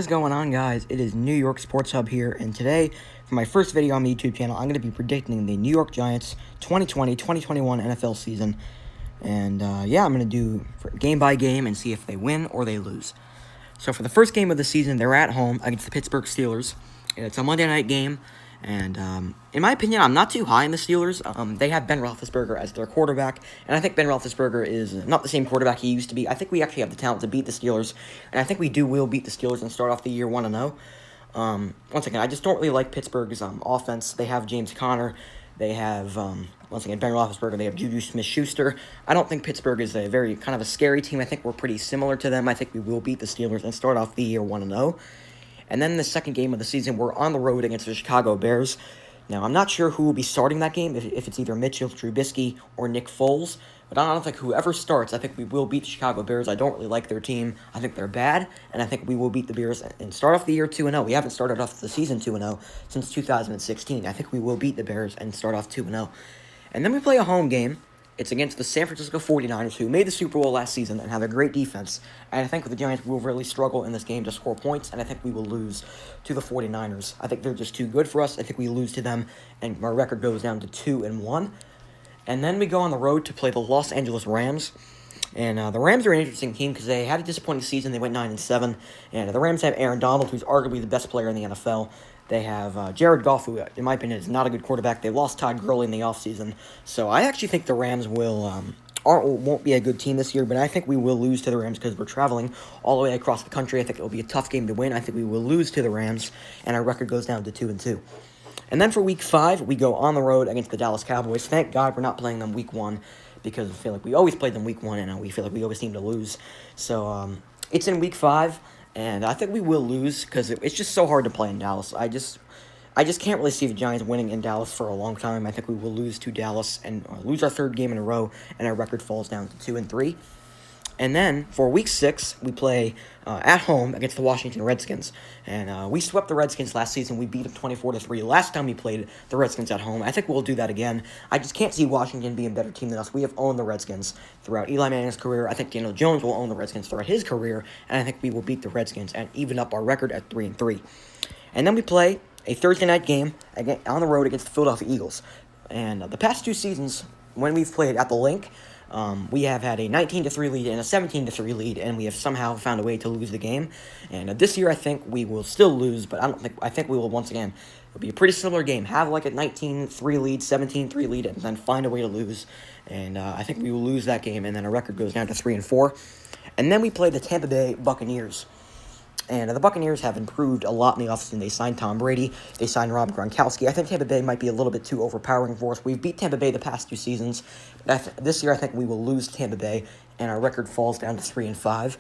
What's going on, guys? It is New York Sports Hub here, and today, for my first video on the YouTube channel, I'm going to be predicting the New York Giants 2020-2021 NFL season. And yeah, I'm going to do game by game and see if they win or they lose. So for the first game of the season, they're at home against the Pittsburgh Steelers. It's a Monday night game, and in my opinion, I'm not too high on the Steelers. They have Ben Roethlisberger as their quarterback, and I think Ben Roethlisberger is not the same quarterback he used to be. I think we actually have the talent to beat the Steelers, and I think we will beat the Steelers and start off the year 1-0. Once again, I just don't really like Pittsburgh's offense. They have James Conner. They have, once again, Ben Roethlisberger. They have Juju Smith-Schuster. I don't think Pittsburgh is a very kind of a scary team. I think we're pretty similar to them. I think we will beat the Steelers and start off the year 1-0. And then the second game of the season, we're on the road against the Chicago Bears. Now, I'm not sure who will be starting that game, if it's either Mitchell Trubisky or Nick Foles. But I don't think whoever starts, I think we will beat the Chicago Bears. I don't really like their team. I think they're bad, and I think we will beat the Bears and start off the year 2-0. We haven't started off the season 2-0 since 2016. I think we will beat the Bears and start off 2-0. And then we play a home game. It's against the San Francisco 49ers, who made the Super Bowl last season and have a great defense. And I think the Giants will really struggle in this game to score points, and I think we will lose to the 49ers. I think they're just too good for us. I think we lose to them, and our record goes down to 2-1. And then we go on the road to play the Los Angeles Rams. And the Rams are an interesting team because they had a disappointing season. They went 9-7. And the Rams have Aaron Donald, who's arguably the best player in the NFL. They have Jared Goff, who, in my opinion, is not a good quarterback. They lost Todd Gurley in the offseason. So I actually think the Rams won't be a good team this year, but I think we will lose to the Rams because we're traveling all the way across the country. I think it will be a tough game to win. I think we will lose to the Rams, and our record goes down to 2-2. And then for Week 5, we go on the road against the Dallas Cowboys. Thank God we're not playing them Week 1 because I feel like we always played them Week 1, and we feel like we always seem to lose. So it's in Week 5, and I think we will lose because it's just so hard to play in Dallas. I just can't really see the Giants winning in Dallas for a long time. I think we will lose to Dallas and lose our third game in a row, and our record falls down to 2-3. And then for Week 6, we play at home against the Washington Redskins. And we swept the Redskins last season. We beat them 24-3 last time we played the Redskins at home. I think we'll do that again. I just can't see Washington being a better team than us. We have owned the Redskins throughout Eli Manning's career. I think Daniel Jones will own the Redskins throughout his career. And I think we will beat the Redskins and even up our record at 3-3. And then we play a Thursday night game on the road against the Philadelphia Eagles. And the past two seasons, when we've played at the Link, we have had a 19-3 lead and a 17-3 lead, and we have somehow found a way to lose the game. And this year, I think we will still lose, but I think we will once again. It'll be a pretty similar game. Have like a 19-3 lead, 17-3 lead, and then find a way to lose. And I think we will lose that game, and then our record goes down to 3-4. And then we play the Tampa Bay Buccaneers. And the Buccaneers have improved a lot in the offseason. They signed Tom Brady. They signed Rob Gronkowski. I think Tampa Bay might be a little bit too overpowering for us. We've beat Tampa Bay the past two seasons. This year, I think we will lose Tampa Bay, and our record falls down to 3-5.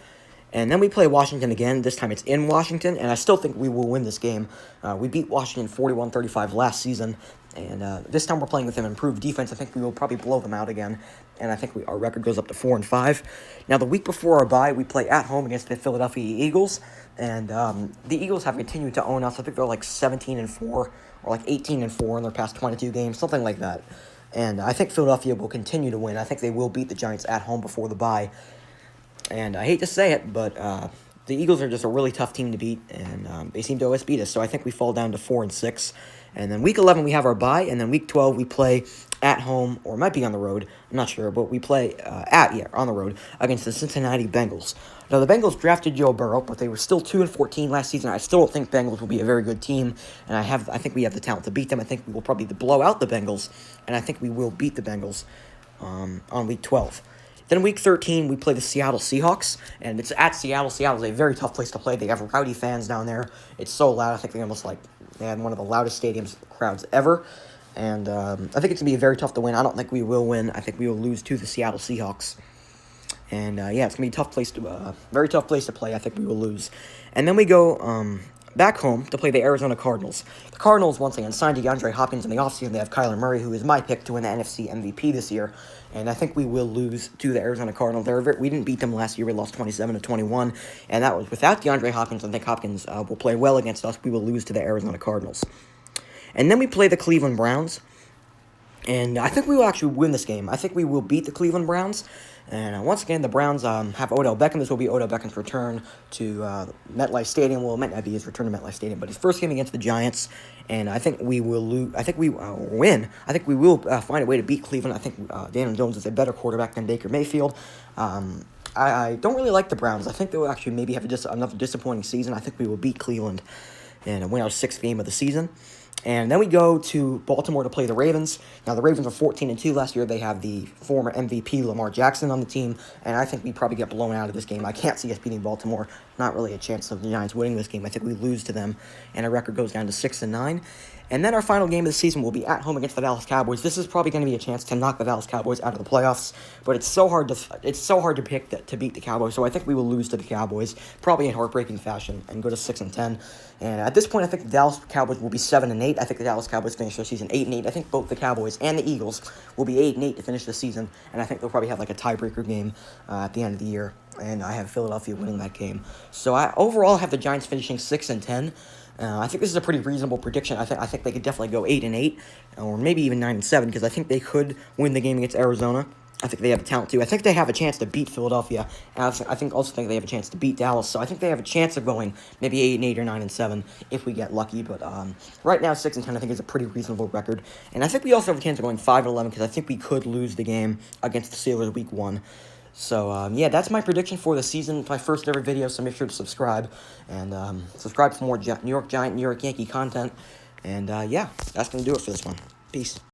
And then we play Washington again. This time it's in Washington, and I still think we will win this game. We beat Washington 41-35 last season, and this time we're playing with an improved defense. I think we will probably blow them out again, and I think our record goes up to 4-5. Now, the week before our bye, we play at home against the Philadelphia Eagles, and the Eagles have continued to own us. I think they're like 17-4 or like 18-4 in their past 22 games, something like that. And I think Philadelphia will continue to win. I think they will beat the Giants at home before the bye. And I hate to say it, but the Eagles are just a really tough team to beat, and they seem to always beat us. So I think we fall down to 4-6. And then Week 11, we have our bye, and then Week 12, we play at home, or it might be on the road. I'm not sure, but we play on the road against the Cincinnati Bengals. Now, the Bengals drafted Joe Burrow, but they were still 2-14 last season. I still don't think Bengals will be a very good team, and I think we have the talent to beat them. I think we will probably blow out the Bengals, and I think we will beat the Bengals on Week 12. Then Week 13, we play the Seattle Seahawks, and it's at Seattle. Seattle's a very tough place to play. They have rowdy fans down there. It's so loud. I think they had one of the loudest crowds ever. And I think it's going to be very tough to win. I don't think we will win. I think we will lose to the Seattle Seahawks. And yeah, it's going to be a very tough place to play. I think we will lose. And then we go back home to play the Arizona Cardinals. The Cardinals, once again, signed DeAndre Hopkins in the offseason. They have Kyler Murray, who is my pick to win the NFC MVP this year. And I think we will lose to the Arizona Cardinals. We didn't beat them last year. We lost 27-21. And that was without DeAndre Hopkins. I think Hopkins will play well against us. We will lose to the Arizona Cardinals. And then we play the Cleveland Browns. And I think we will actually win this game. I think we will beat the Cleveland Browns. And once again, the Browns have Odell Beckham. This will be Odell Beckham's return to MetLife Stadium. Well, it might not be his return to MetLife Stadium, but his first game against the Giants. And I think we will lose. I think we win. I think we will find a way to beat Cleveland. I think Daniel Jones is a better quarterback than Baker Mayfield. I don't really like the Browns. I think they will actually maybe have another disappointing season. I think we will beat Cleveland and win our 6th game of the season. And then we go to Baltimore to play the Ravens. Now, the Ravens are 14-2 last year. They have the former MVP Lamar Jackson on the team, and I think we probably get blown out of this game. I can't see us beating Baltimore. Not really a chance of the Giants winning this game. I think we lose to them, and our record goes down to 6-9. And then our final game of the season will be at home against the Dallas Cowboys. This is probably going to be a chance to knock the Dallas Cowboys out of the playoffs, but it's so hard to pick to beat the Cowboys. So I think we will lose to the Cowboys, probably in heartbreaking fashion, and go to 6-10. And at this point, I think the Dallas Cowboys will be 7-8. I think the Dallas Cowboys finish their season 8-8. I think both the Cowboys and the Eagles will be 8-8 to finish the season, and I think they'll probably have like a tiebreaker game at the end of the year. And I have Philadelphia winning that game. So I overall have the Giants finishing 6-10. I think this is a pretty reasonable prediction. I think they could definitely go 8-8, or maybe even 9-7, because I think they could win the game against Arizona. I think they have the talent too. I think they have a chance to beat Philadelphia, and I think they have a chance to beat Dallas. So I think they have a chance of going maybe 8-8 or 9-7 if we get lucky. But right now 6-10 I think is a pretty reasonable record, and I think we also have a chance of going 5-11 because I think we could lose the game against the Steelers week 1. So, yeah, that's my prediction for the season, my first ever video, so make sure to subscribe, and subscribe for more New York Giant, New York Yankee content, and, yeah, that's going to do it for this one. Peace.